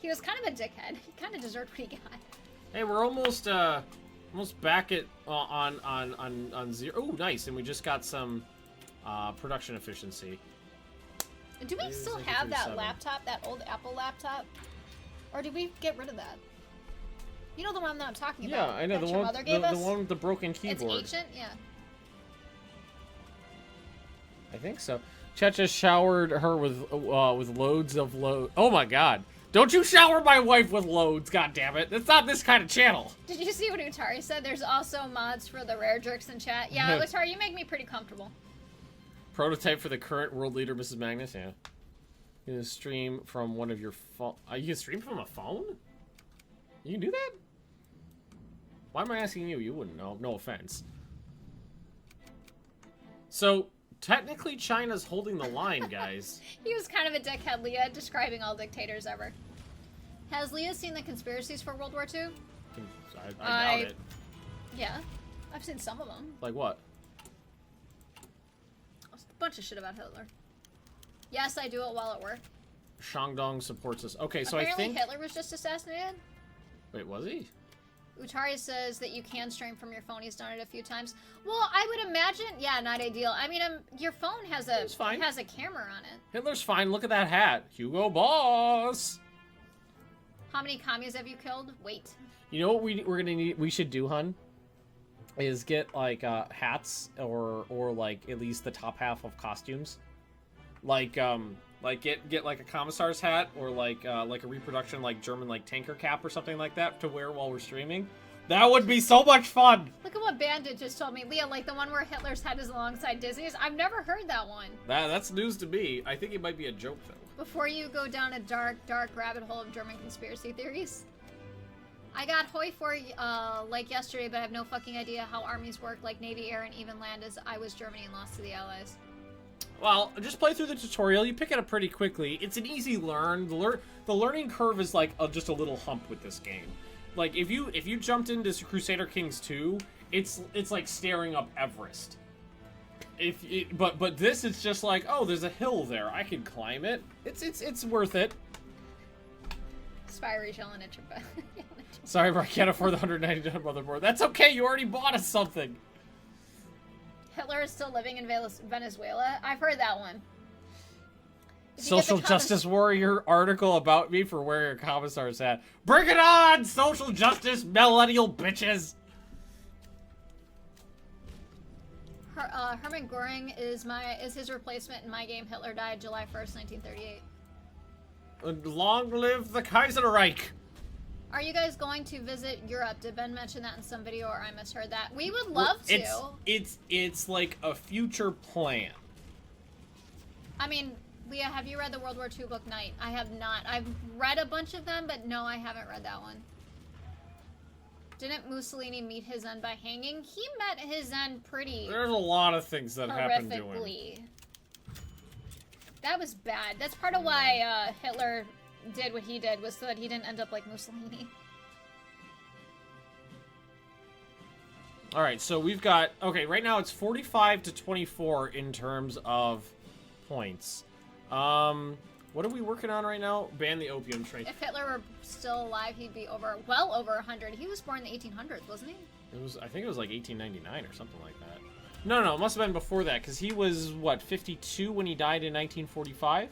He was kind of a dickhead. He kind of deserved what he got. Hey, we're almost back at on 0. Oh, nice, and we just got some production efficiency. Do we still have that laptop, that old Apple laptop, or did we get rid of that? You know the one I'm talking about. Yeah, I know that the your one. Mother gave us? The one with the broken keyboard. It's ancient, yeah. I think so. Checha showered her with loads of load. Oh my god! Don't you shower my wife with loads? God damn it! That's not this kind of channel. Did you see what Utari said? There's also mods for the rare jerks in chat. Yeah, Utari, you make me pretty comfortable. Prototype for the current world leader, Mrs. Magnus. Yeah. You can stream from one of your phone. You can stream from a phone? You can do that? Why am I asking you? You wouldn't know. No offense. So, technically, China's holding the line, guys. He was kind of a dickhead, Leah, describing all dictators ever. Has Leah seen the conspiracies for World War II? I doubt it. Yeah. I've seen some of them. Like what? A bunch of shit about Hitler. Yes, I do it while at work. Shandong supports us. Okay, so Apparently I think... Hitler was just assassinated. Wait, was he? Utari says that you can stream from your phone. He's done it a few times. Well, I would imagine, yeah, not ideal. I mean, your phone has a camera on it. Hitler's fine. Look at that hat. Hugo Boss. How many commies have you killed? Wait. You know what we're gonna need? We should do, hun. Is get like hats or like at least the top half of costumes. Like get like a commissar's hat or like a reproduction like German like tanker cap or something like that to wear while we're streaming. That would be so much fun. Look at what Bandit just told me. Leah, like the one where Hitler's head is alongside Disney's. I've never heard that one. That's news to me. I think it might be a joke though. Before you go down a dark rabbit hole of German conspiracy theories. I got Hoi for like yesterday, but I have no fucking idea how armies work, like Navy, Air, and even land, as I was Germany and lost to the Allies. Well, just play through the tutorial. You pick it up pretty quickly. It's an easy learn. The learning curve is like just a little hump with this game. Like if you jumped into Crusader Kings 2, it's like staring up Everest. But this is just like, oh, there's a hill there. I can climb it. It's worth it. Spirey yelling at your butt. Sorry, bro, I can't afford the $190 motherboard. That's okay. You already bought us something. Hitler is still living in Venezuela? I've heard that one. Social Justice Warrior article about me for wearing a commissar's hat. Bring it on, social justice millennial bitches! Hermann Göring is his replacement in my game. Hitler died July 1st, 1938. And long live the Kaiserreich! Are you guys going to visit Europe? Did Ben mention that in some video, or I misheard that? We would love to. It's like a future plan. I mean, Leah, have you read the World War II book Night? I have not. I've read a bunch of them, but no, I haven't read that one. Didn't Mussolini meet his end by hanging? He met his end pretty... There's a lot of things that happened to him. That was bad. That's part of why Hitler did what he did, was so that he didn't end up like Mussolini. Alright, so we've got... Okay, right now it's 45 to 24 in terms of points. What are we working on right now? Ban the opium trade. If Hitler were still alive, he'd be well over 100. He was born in the 1800s, wasn't he? I think it was like 1899 or something like that. No, it must have been before that, because he was, what, 52 when he died in 1945?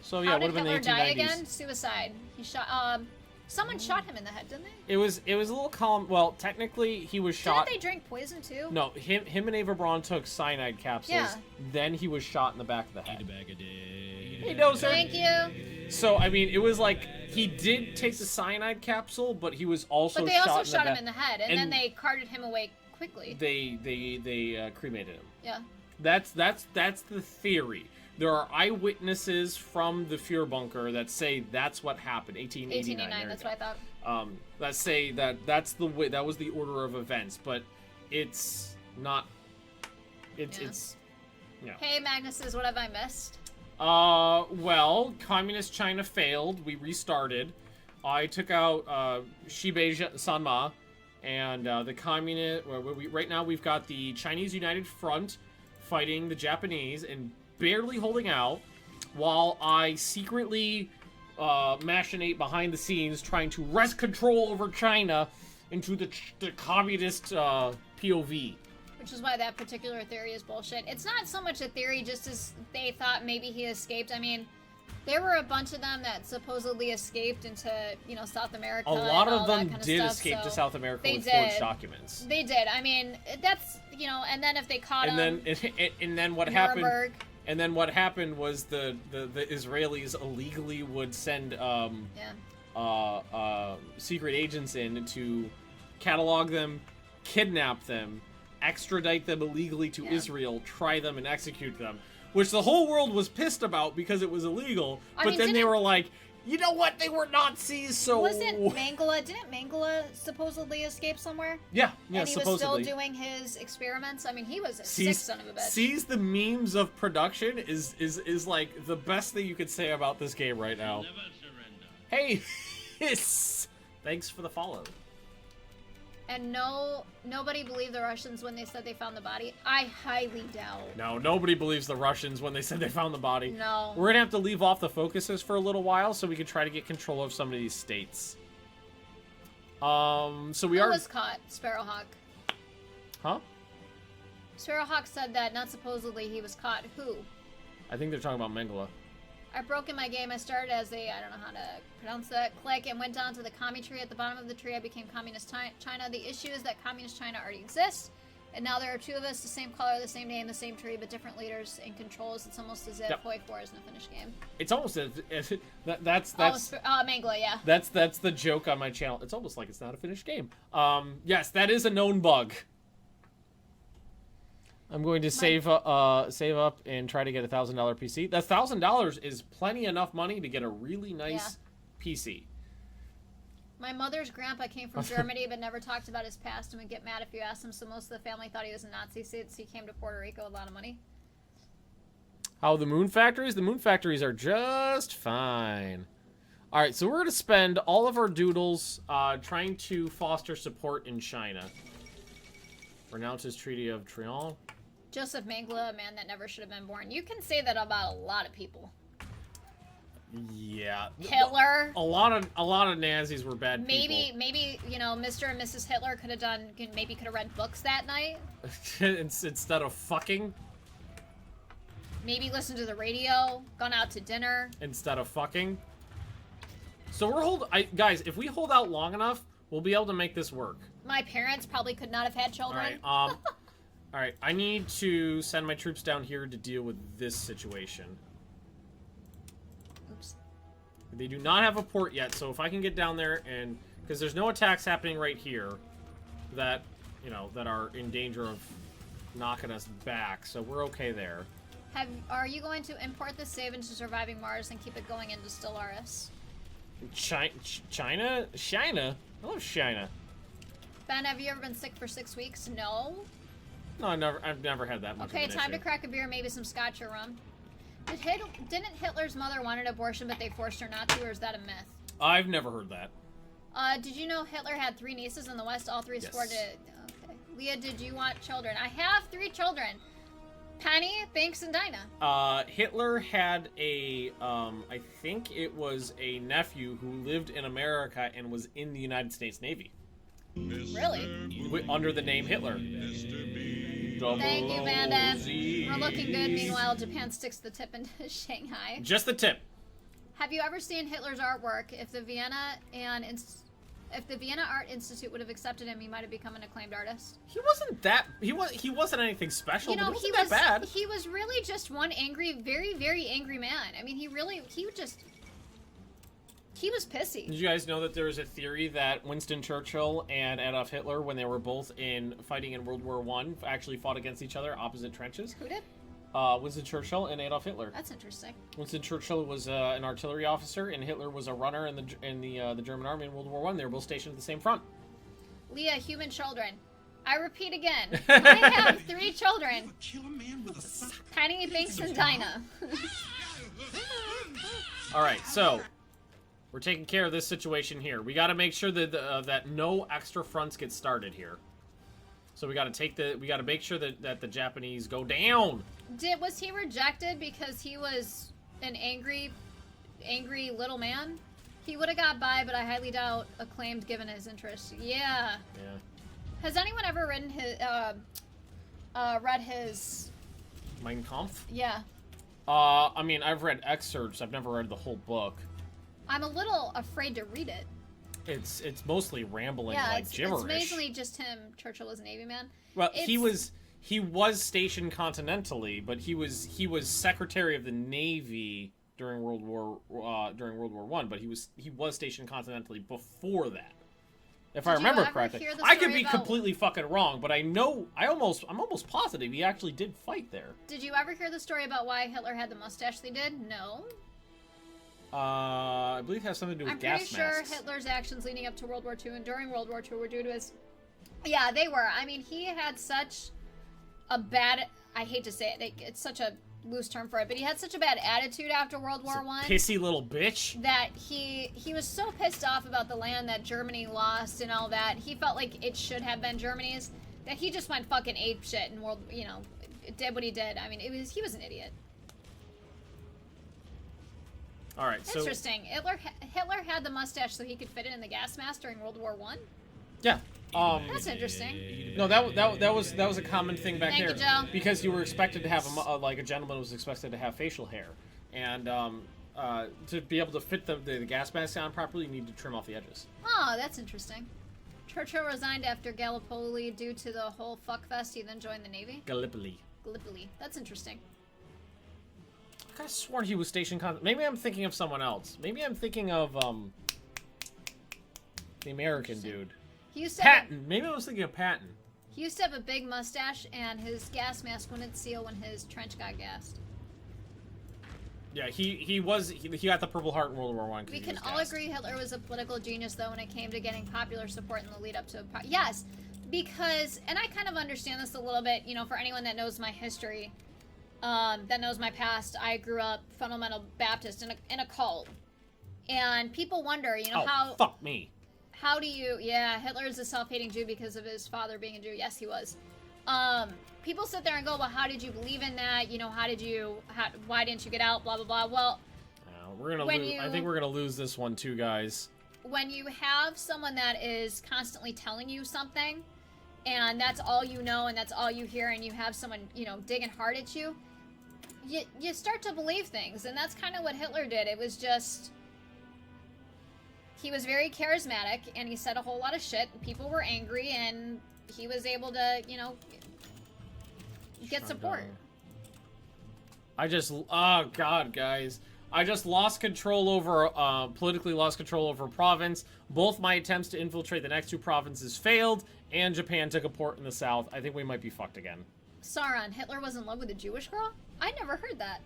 So, yeah, it would have been the 1890s. How did Hitler die again? Suicide. He shot, someone shot him in the head, didn't they? It was a little column. Well, technically, he was shot. Didn't they drink poison, too? No, him and Ava Braun took cyanide capsules. Yeah. Then he was shot in the back of the head. Eat a bag a day. He knows her. Thank you. So, I mean, it was like, he did take the cyanide capsule, but he was also shot in the back. But they also shot him in the head, and then they carted him away quickly. They cremated him. Yeah. That's the theory. There are eyewitnesses from the Fuhrer bunker that say that's what happened. 1889. That's what I thought. That say that was the order of events, but it's not. It's. Yeah. Hey, Magnus says, what have I missed? Well, communist China failed. We restarted. I took out Shibei Sanma, and the communist. Right now we've got the Chinese United Front fighting the Japanese and barely holding out, while I secretly machinate behind the scenes, trying to wrest control over China into the communist POV. Which is why that particular theory is bullshit. It's not so much a theory, just as they thought maybe he escaped. I mean, there were a bunch of them that supposedly escaped into, you know, South America. A lot and of all them that kind of did stuff, escape so to South America they with did. forged documents. They did. I mean, that's, you know, and then if they caught And him, then what Nuremberg. happened? And then what happened was the Israelis illegally would send secret agents in to catalog them, kidnap them, extradite them illegally to Israel, try them and execute them, which the whole world was pissed about because it was illegal. But then they were like, you know what? They were Nazis, so... Didn't Mengele supposedly escape somewhere? Yeah, and he supposedly. was still doing his experiments? I mean, he was a sick son of a bitch. Sees the memes of production is like the best thing you could say about this game right now. Never surrender. Hey, thanks for the follow. And nobody believed the Russians when they said they found the body. I highly doubt. No, nobody believes the Russians when they said they found the body. No. We're gonna have to leave off the focuses for a little while so we can try to get control of some of these states. So we Who are... was caught? Sparrowhawk. Huh? Sparrowhawk said that, not supposedly he was caught. Who? I think they're talking about Mengele. I broke in my game. I started as a, I don't know how to pronounce that, click, and went down to the commie tree. At the bottom of the tree, I became Communist China. The issue is that Communist China already exists, and now there are two of us, the same color, the same name, the same tree, but different leaders and controls. It's almost as if Hoi 4 isn't a finished game. It's almost that's Mengele, yeah. That's the joke on my channel. It's almost like it's not a finished game. Yes, that is a known bug. I'm going to save up and try to get a $1,000 PC. That $1,000 is plenty enough money to get a really nice PC. My mother's grandpa came from Germany but never talked about his past and would get mad if you asked him, so most of the family thought he was a Nazi since he came to Puerto Rico with a lot of money. How are the moon factories? The moon factories are just fine. Alright, so we're going to spend all of our doodles trying to foster support in China. Renounces Treaty of Trianon. Joseph Mengele, a man that never should have been born. You can say that about a lot of people. Yeah. Hitler. A lot of Nazis were bad people. Maybe you know, Mr. and Mrs. Hitler could have read books that night. Instead of fucking. Maybe listened to the radio, gone out to dinner. Instead of fucking. So guys, if we hold out long enough, we'll be able to make this work. My parents probably could not have had children. All right, I need to send my troops down here to deal with this situation. Oops. They do not have a port yet, so if I can get down there and... Because there's no attacks happening right here that, you know, that are in danger of knocking us back, so we're okay there. Are you going to import this save into Surviving Mars and keep it going into Stellaris? China? China? I love China. Ben, have you ever been sick for 6 weeks? No. No, I've never had that much of an time issue. to crack a beer, maybe some scotch or rum. Didn't Hitler's mother want an abortion, but they forced her not to, or is that a myth? I've never heard that. Did you know Hitler had 3 nieces in the West? All 3 Yes. scored it. Okay. Leah, did you want children? I have 3 children. Penny, Binks, and Dinah. Hitler had a, I think it was a nephew who lived in America and was in the United States Navy. Really? Under the name Hitler. Thank you, Bandit. We're looking good. Meanwhile, Japan sticks the tip into Shanghai. Just the tip. Have you ever seen Hitler's artwork? If the Vienna Art Institute would have accepted him, he might have become an acclaimed artist. He wasn't that. He wasn't anything special. You know, but he wasn't that bad. He was really just one angry, very, very angry man. I mean, he was pissy. Did you guys know that there was a theory that Winston Churchill and Adolf Hitler, when they were both fighting in World War I, actually fought against each other, opposite trenches? Who did? Winston Churchill and Adolf Hitler. That's interesting. Winston Churchill was an artillery officer, and Hitler was a runner in the German army in World War I. They were both stationed at the same front. Leah, human children. I repeat again. I have 3 children. Penny, Binks, and Dinah. All right, so we're taking care of this situation here. We got to make sure that that no extra fronts get started here. So we got to make sure that the Japanese go down. Was he rejected because he was an angry angry little man. He would have got by, but I highly doubt acclaimed given his interest. Yeah. Yeah. Has anyone ever read his... Mein Kampf? Yeah. I mean, I've read excerpts. I've never read the whole book. I'm a little afraid to read it. It's mostly rambling, Yeah, like gibberish. it's mainly just him. Churchill was a Navy man. Well, he was stationed continentally, but he was Secretary of the Navy during World War I. But he was stationed continentally before that, if I remember correctly. I could be completely fucking wrong, but I'm almost positive he actually did fight there. Did you ever hear the story about why Hitler had the mustache they did? No. I believe it has something to do with gas masks. I'm pretty sure Hitler's actions leading up to World War II and during World War II were due to his... Yeah, they were. I mean, he had such a bad... I hate to say it. It's such a loose term for it, but he had such a bad attitude after World War I. Pissy little bitch. That he was so pissed off about the land that Germany lost and all that. He felt like it should have been Germany's. That he just went fucking ape shit and did what he did. I mean, he was an idiot. All right, so interesting. Hitler had the mustache so he could fit it in the gas mask during World War I. Yeah. That's interesting. No, that was a common thing back there. Thank you, Joe. Because you were expected to have a gentleman was expected to have facial hair, and to be able to fit the gas mask on properly, you need to trim off the edges. Oh, that's interesting. Churchill resigned after Gallipoli due to the whole fuckfest. He then joined the Navy. Gallipoli. That's interesting. I could have sworn he was stationed maybe I'm thinking of someone else. Maybe I'm thinking of the American dude. Patton. Maybe I was thinking of Patton. He used to have a big mustache, and his gas mask wouldn't seal when his trench got gassed. Yeah, he got the Purple Heart in World War I. We can all agree Hitler was a political genius, though, when it came to getting popular support in the lead up to yes, because, and I kind of understand this a little bit, for anyone that knows my history, that knows my past. I grew up fundamental Baptist in a cult, and people wonder, how. Fuck me. How do you? Yeah, Hitler is a self-hating Jew because of his father being a Jew. Yes, he was. People sit there and go, well, how did you believe in that? Why didn't you get out? Blah blah blah. Well, I think we're gonna lose this one too, guys. When you have someone that is constantly telling you something, and that's all you know, and that's all you hear, and you have someone digging hard at you, you start to believe things, and that's kind of what Hitler did. It was just. He was very charismatic, and he said a whole lot of shit. People were angry, and he was able to, get support. Oh god, guys. I just lost control over, politically lost control over a province. Both my attempts to infiltrate the next two provinces failed, and Japan took a port in the south. I think we might be fucked again. Sauron, Hitler was in love with a Jewish girl? I never heard that.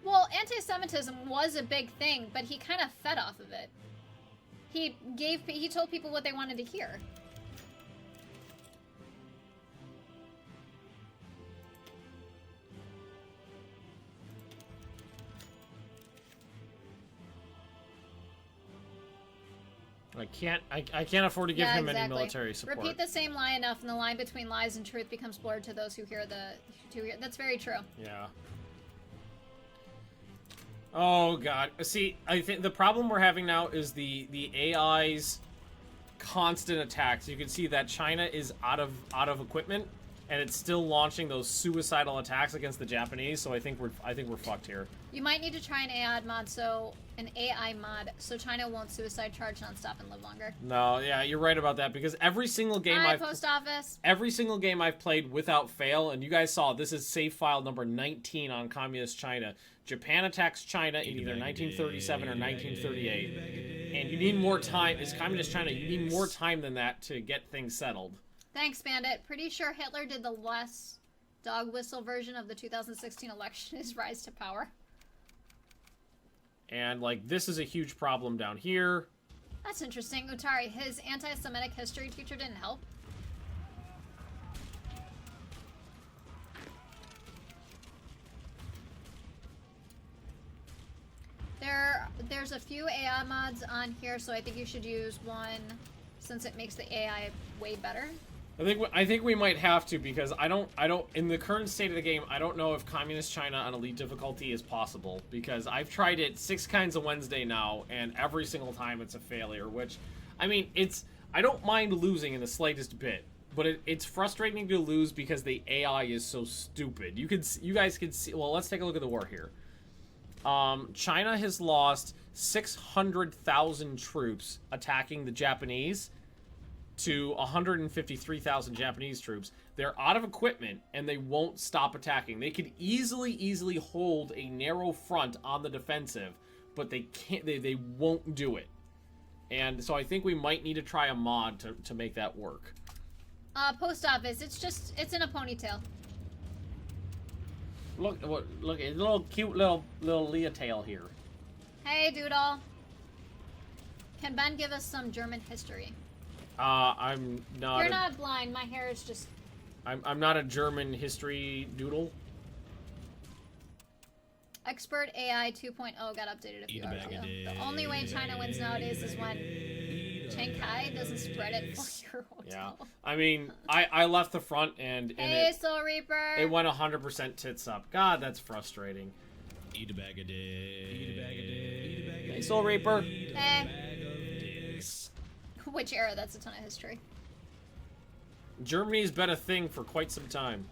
Well, anti-Semitism was a big thing, but he kind of fed off of it. He told people what they wanted to hear. I can't afford to give him any military support. Repeat the same lie enough, and the line between lies and truth becomes blurred to those who hear That's very true. Yeah. Oh god. See, I think the problem we're having now is the AI's constant attacks. You can see that China is out of equipment, and it's still launching those suicidal attacks against the Japanese. So I think we're fucked here. You might need to try an AI mod so China won't suicide charge nonstop and live longer. No, yeah, you're right about that, because every single game every single game I've played without fail, and you guys saw this is save file number 19 on Communist China. Japan attacks China in either 1937 or 1938, and you need more time. As Communist China, you need more time than that to get things settled. Thanks, Bandit. Pretty sure Hitler did the less dog whistle version of the 2016 election, his rise to power. And, this is a huge problem down here. That's interesting. Utari, his anti-Semitic history teacher didn't help. There's a few AI mods on here, so I think you should use one since it makes the AI way better. I think we might have to, because I don't in the current state of the game, I don't know if Communist China on elite difficulty is possible, because I've tried it 6 kinds of Wednesday now, and every single time it's a failure, which, I mean, I don't mind losing in the slightest bit, but it's frustrating to lose because the AI is so stupid. You guys can see, well, let's take a look at the war here. China has lost 600,000 troops attacking the Japanese to 153,000 Japanese troops. They're out of equipment, and they won't stop attacking. They could easily hold a narrow front on the defensive, but they can't. They won't do it. And so I think we might need to try a mod to make that work. Post office. It's in a ponytail. Look, a little cute little Leah tail here. Hey, Doodle. Can Ben give us some German history? I'm not. You're not blind. My hair is just. I'm not a German history doodle. Expert AI 2.0 got updated a few hours ago. The only way China wins nowadays is when Chiang Kai doesn't spread it for your hotel. Yeah, I mean, I left the front and hey, Soul Reaper. It went 100% tits up. God, that's frustrating. Eat a bag of dicks. Eat a bag of dicks. Hey, Soul Reaper. Hey. Which era? That's a ton of history. Germany's been a thing for quite some time.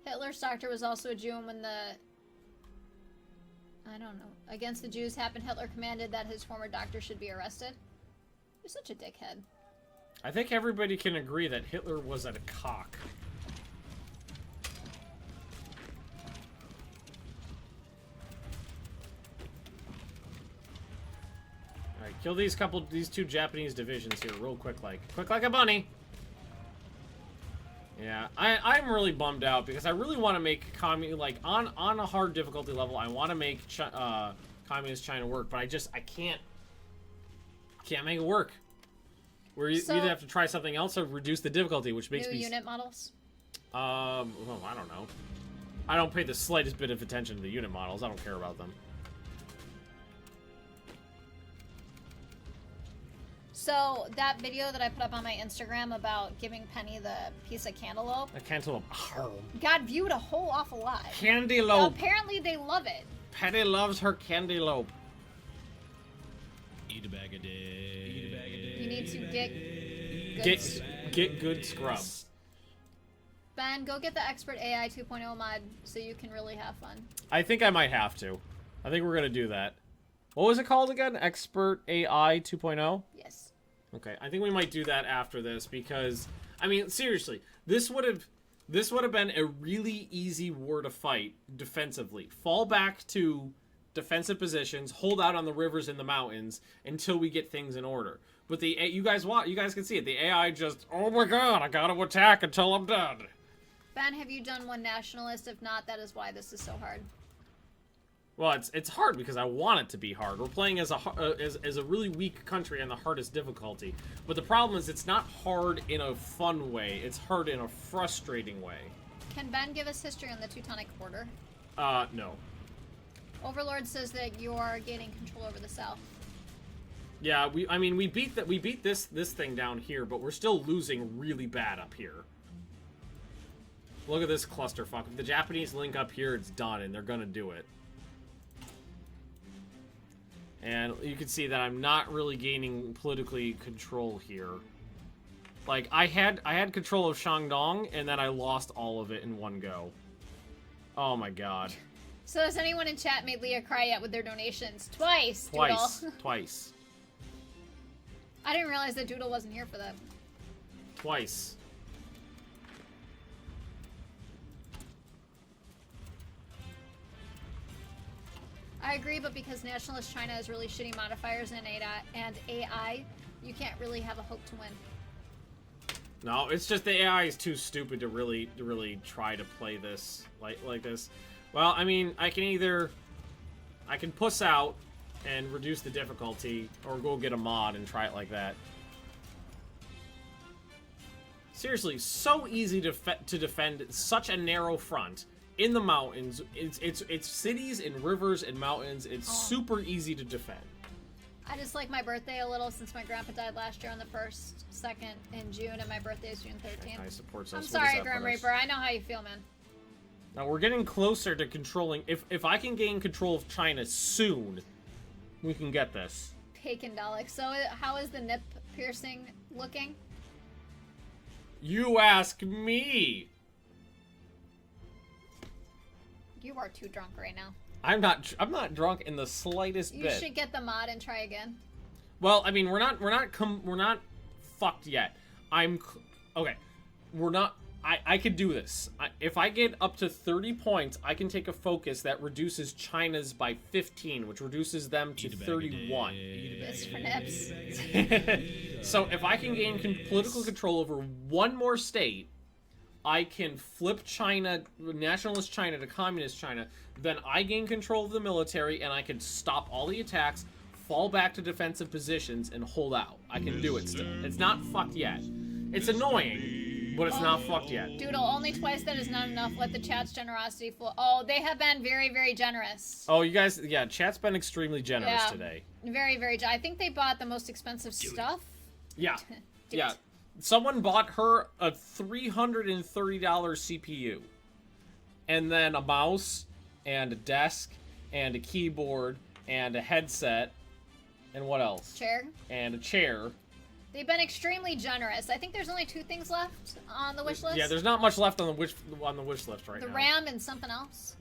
Hitler's doctor was also a Jew, and when the against the Jews happened, Hitler commanded that his former doctor should be arrested. You're such a dickhead. I think everybody can agree that Hitler was a cock. Alright, kill these two Japanese divisions here real quick like a bunny. Yeah, I'm really bummed out because I really want to make on a hard difficulty level. I want to make Communist China work, but I can't make it work. We either have to try something else or reduce the difficulty, which makes me unit models. Well, I don't know. I don't pay the slightest bit of attention to the unit models. I don't care about them. So, that video that I put up on my Instagram about giving Penny the piece of cantaloupe. A cantaloupe. Got viewed a whole awful lot. Candylope. Apparently they love it. Penny loves her candylope. Eat a bag of dicks. Eat a bag of dicks. You need to get good scrub. Ben, go get the Expert AI 2.0 mod so you can really have fun. I think I might have to. I think we're gonna do that. What was it called again? Expert AI 2.0? Yes. Okay, I think we might do that after this because, I mean, seriously, this would have been a really easy war to fight defensively. Fall back to defensive positions, hold out on the rivers and the mountains until we get things in order. But you guys can see it. The AI just, oh my god, I gotta attack until I'm dead. Ben, have you done one nationalist? If not, that is why this is so hard. Well, it's hard because I want it to be hard. We're playing as a really weak country on the hardest difficulty. But the problem is it's not hard in a fun way. It's hard in a frustrating way. Can Ben give us history on the Teutonic Order? No. Overlord says that you are gaining control over the south. Yeah, we beat this thing down here, but we're still losing really bad up here. Look at this clusterfuck. If the Japanese link up here, it's done, and they're gonna do it. And you can see that I'm not really gaining politically control here. Like, I had control of Shandong, and then I lost all of it in one go. Oh my god. So has anyone in chat made Leah cry yet with their donations? Twice, Twice. Doodle. Twice. I didn't realize that Doodle wasn't here for that. Twice. I agree, but because nationalist China has really shitty modifiers and AI, you can't really have a hope to win. No, it's just the AI is too stupid to really try to play this like this. Well, I mean, I can puss out and reduce the difficulty, or go get a mod and try it like that. Seriously, so easy to defend such a narrow front in the mountains. It's cities and rivers and mountains. It's super easy to defend. I just like my birthday a little since my grandpa died last year on the 1st, 2nd in June, and my birthday is June 13th. I support us. I'm What sorry, does that Grim put us? Reaper. I know how you feel, man. Now we're getting closer to controlling. If I can gain control of China soon, we can get this. Bacon Dalek. So how is the nip piercing looking? You ask me. You are too drunk right now. I'm not drunk in the slightest You bit. should get the mod and try again. Well, I mean, we're not fucked yet. Okay. We're not. I could do this. If I get up to 30 points, I can take a focus that reduces China's by 15, which reduces them to 31. This for nips. So if I can gain political control over one more state, I can flip China, nationalist China to communist China. Then I gain control of the military, and I can stop all the attacks, fall back to defensive positions, and hold out. I can do it still. It's not fucked yet. It's annoying, but it's not fucked yet. Doodle, only twice that is not enough. Let the chat's generosity flow. Oh, they have been very, very generous. Oh, you guys, yeah, chat's been extremely generous Yeah. today. Very, very. I think they bought the most expensive stuff. Yeah, Do yeah. it. Someone bought her a $330 CPU, and then a mouse, and a desk, and a keyboard, and a headset, and what else? Chair. And a chair. They've been extremely generous. I think there's only 2 things left on the wish list. Yeah, there's not much left on the wish list right the now. RAM and something else.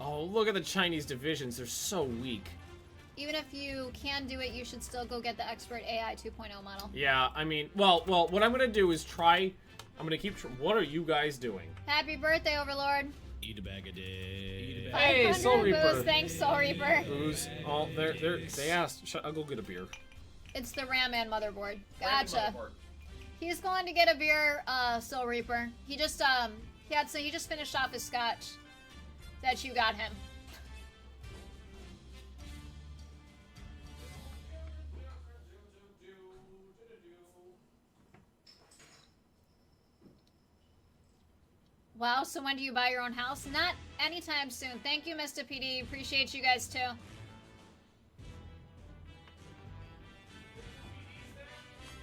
Oh, look at the Chinese divisions. They're so weak. Even if you can do it, you should still go get the Expert AI 2.0 model. Yeah, I mean, well, what I'm gonna do is try. I'm gonna keep. What are you guys doing? Happy birthday, Overlord. Eat a bag a day. Hey, 500 Soul Reaper. booze. Thanks, Soul Reaper. Booze. Oh, they asked. I'll go get a beer. It's the RAM and motherboard. Gotcha. He's going to get a beer, Soul Reaper. He just he just finished off his scotch that you got him. Wow, so when do you buy your own house? Not anytime soon. Thank you, Mr. PD. Appreciate you guys too.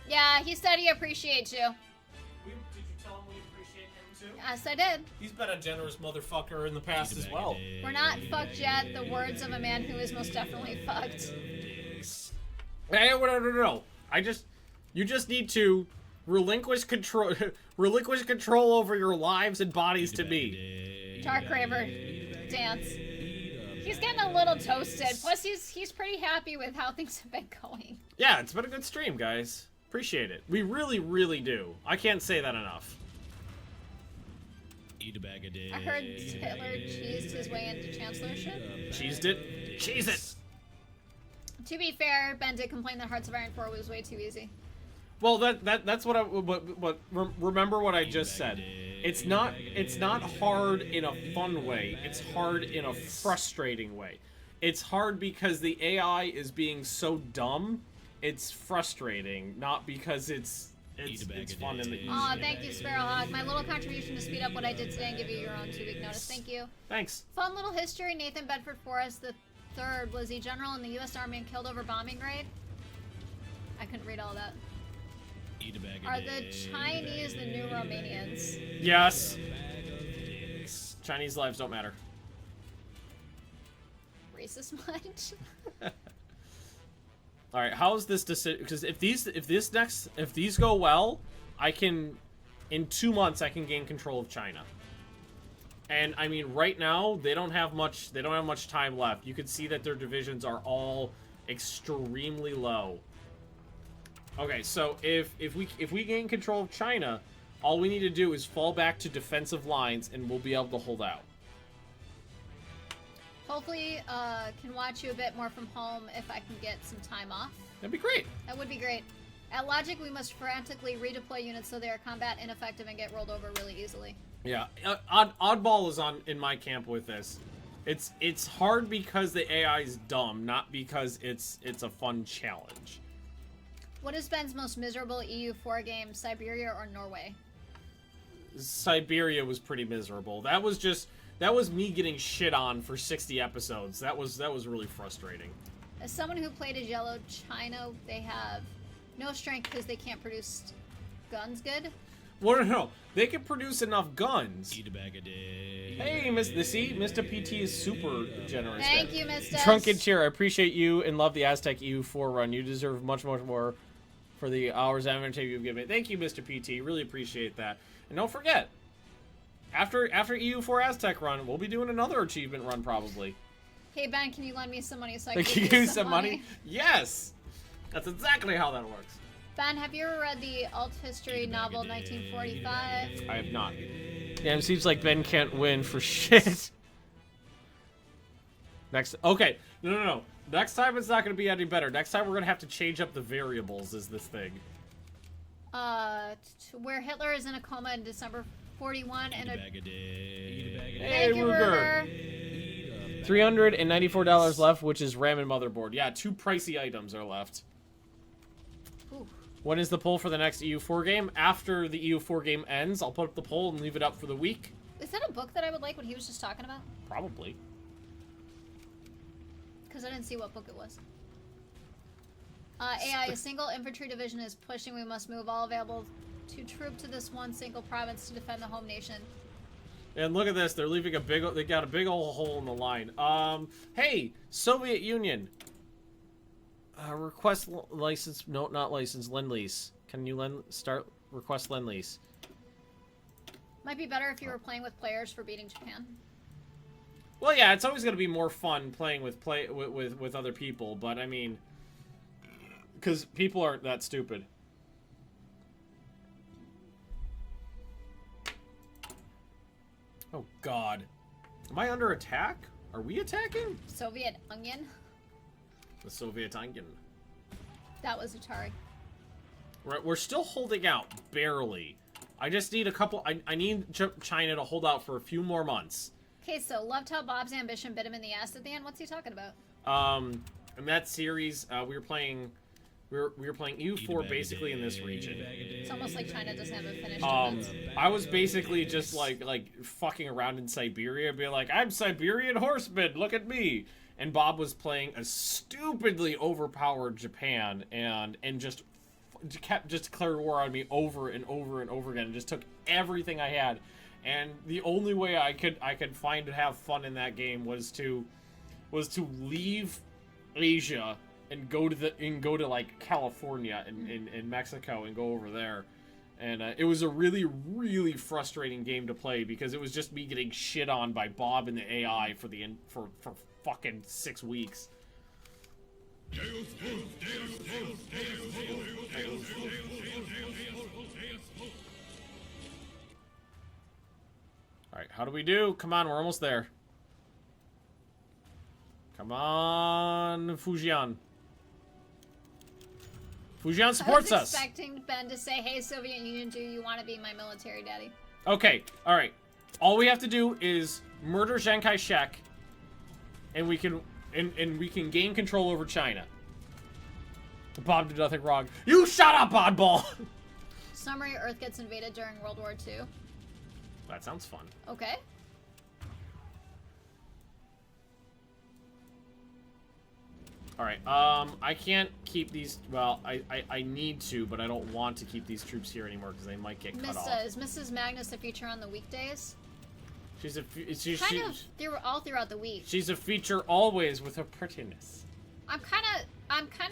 Yeah, he said he appreciates you. Did you tell him we appreciate him too? Yes, I did. He's been a generous motherfucker in the past as well. We're not fucked yet. The words of a man who is most definitely fucked. Hey, no. You just need to relinquish control over your lives and bodies to me. Dark Raver, dance. He's getting a little toasted. Plus, he's pretty happy with how things have been going. Yeah, it's been a good stream, guys. Appreciate it. We really, really do. I can't say that enough. Eat a bag a day. I heard Hitler cheesed his way into chancellorship. Cheesed it. Cheese it. To be fair, Ben did complain that Hearts of Iron 4 was way too easy. Well, that's remember what I just said. It's not hard in a fun way. It's hard in a frustrating way. It's hard because the AI is being so dumb. It's frustrating, not because it's fun in the easy. Aw, thank you, Sparrowhawk. My little contribution to speed up what I did today and give you your own 2-week notice. Thank you. Thanks. Fun little history. Nathan Bedford Forrest III was a general in the U.S. Army and killed over bombing raid. I couldn't read all that. Eat a bag a Are day. the Chinese the new Romanians? Yes. Chinese lives don't matter. Racist much? All right, how is this decision? Because if these go well, I can, in 2 months, I can gain control of China. And I mean, right now they don't have much. They don't have much time left. You can see that their divisions are all extremely low. Okay, so if we gain control of China, all we need to do is fall back to defensive lines, and we'll be able to hold out. Hopefully, can watch you a bit more from home if I can get some time off. That'd be great. That would be great. At Logic, we must frantically redeploy units so they are combat ineffective and get rolled over really easily. Yeah, Oddball is in my camp with this. It's hard because the AI is dumb, not because it's a fun challenge. What is Ben's most miserable EU4 game, Siberia or Norway? Siberia was pretty miserable. That was just that was me getting shit on for 60 episodes. That was really frustrating. As someone who played as Yellow China, they have no strength because they can't produce guns good. Well, no. They can produce enough guns. Eat a bag a day. Hey, Mr. PT is super generous. Thank you, Mr. Drunken Cheer, I appreciate you and love the Aztec EU4 run. You deserve much, much more for the hours of entertainment you've given me. Thank you, Mr. PT. Really appreciate that. And don't forget, after EU4 Aztec run, we'll be doing another achievement run probably. Hey, Ben, can you lend me some money so I can Can you give use some money? Yes! That's exactly how that works. Ben, have you ever read the alt history novel 1945? I have not. Damn, seems like Ben can't win for shit. Okay. No. Next time it's not going to be any better. Next time we're going to have to change up the variables is this thing. Where Hitler is in a coma in December 41 and a... Bag a day. Hey, Thank you, Ruger. $394 left, which is RAM and motherboard. Yeah, 2 pricey items are left. Ooh. When is the poll for the next EU4 game? After the EU4 game ends, I'll put up the poll and leave it up for the week. Is that a book that I would like what he was just talking about? Probably. Because I didn't see what book it was. AI, a single infantry division is pushing. We must move all available to troop to this one single province to defend the home nation. And look at this. They're leaving they got a big old hole in the line. Hey, Soviet Union. Request license, no, not license, lend-lease. Can you request lend-lease? Might be better if you were playing with players for beating Japan. Well, yeah, it's always going to be more fun playing with other people, but I mean, because people aren't that stupid. Oh, God. Am I under attack? Are we attacking? Soviet Onion? The Soviet Onion. That was Atari. We're still holding out, barely. I just need a couple... I need China to hold out for a few more months. Okay, so loved how Bob's ambition bit him in the ass at the end. What's he talking about? In that series, we were playing EU4 basically in this region. It's almost like China doesn't have a finished defense. I was basically just like fucking around in Siberia, being like, I'm Siberian horseman, look at me. And Bob was playing a stupidly overpowered Japan and just declared war on me over and over and over again, and just took everything I had. And the only way I could find to have fun in that game was to leave Asia and go to like California and Mexico and go over there. And it was a really, really frustrating game to play because it was just me getting shit on by Bob and the AI for fucking 6 weeks. Alright, how do we do? Come on, we're almost there. Come on, Fujian. Fujian supports us. I was expecting Ben to say, hey, Soviet Union, do you want to be my military daddy? Okay, alright. All we have to do is murder Chiang Kai-shek, and we can gain control over China. Bob did nothing wrong. You shut up, oddball! Summary, Earth gets invaded during World War II. That sounds fun. Okay. Alright, I can't keep these... Well, I need to, but I don't want to keep these troops here anymore because they might get cut off. Is Mrs. Magnus a feature on the weekdays? She's all throughout the week. She's a feature always with her prettiness. I'm kind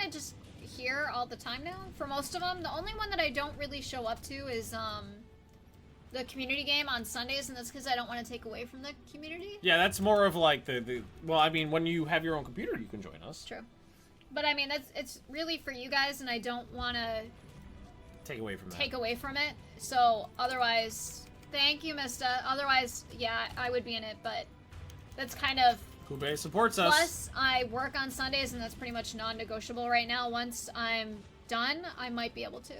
of just here all the time now for most of them. The only one that I don't really show up to is the community game on Sundays, and that's because I don't want to take away from the community. Yeah, that's more of like the well, I mean, when you have your own computer, you can join us. True. But I mean, it's really for you guys, and I don't want to take away from that. Take away from it. So otherwise, thank you, Mista. Otherwise, yeah, I would be in it, but that's kind of... Kube supports us. Plus, I work on Sundays, and that's pretty much non-negotiable right now. Once I'm done, I might be able to.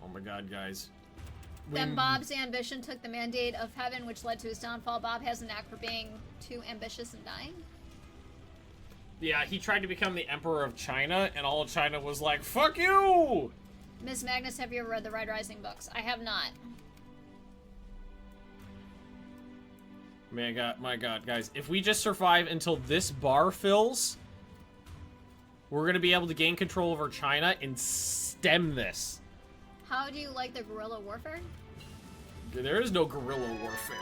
Oh my god, guys. Then Bob's ambition took the mandate of heaven, which led to his downfall. Bob has a knack for being too ambitious and dying. Yeah, he tried to become the Emperor of China, and all of China was like, fuck you! Ms. Magnus, have you ever read the Red Rising books? I have not. My god, guys. If we just survive until this bar fills, we're gonna be able to gain control over China and stem this. How do you like the guerrilla warfare? There is no guerrilla warfare.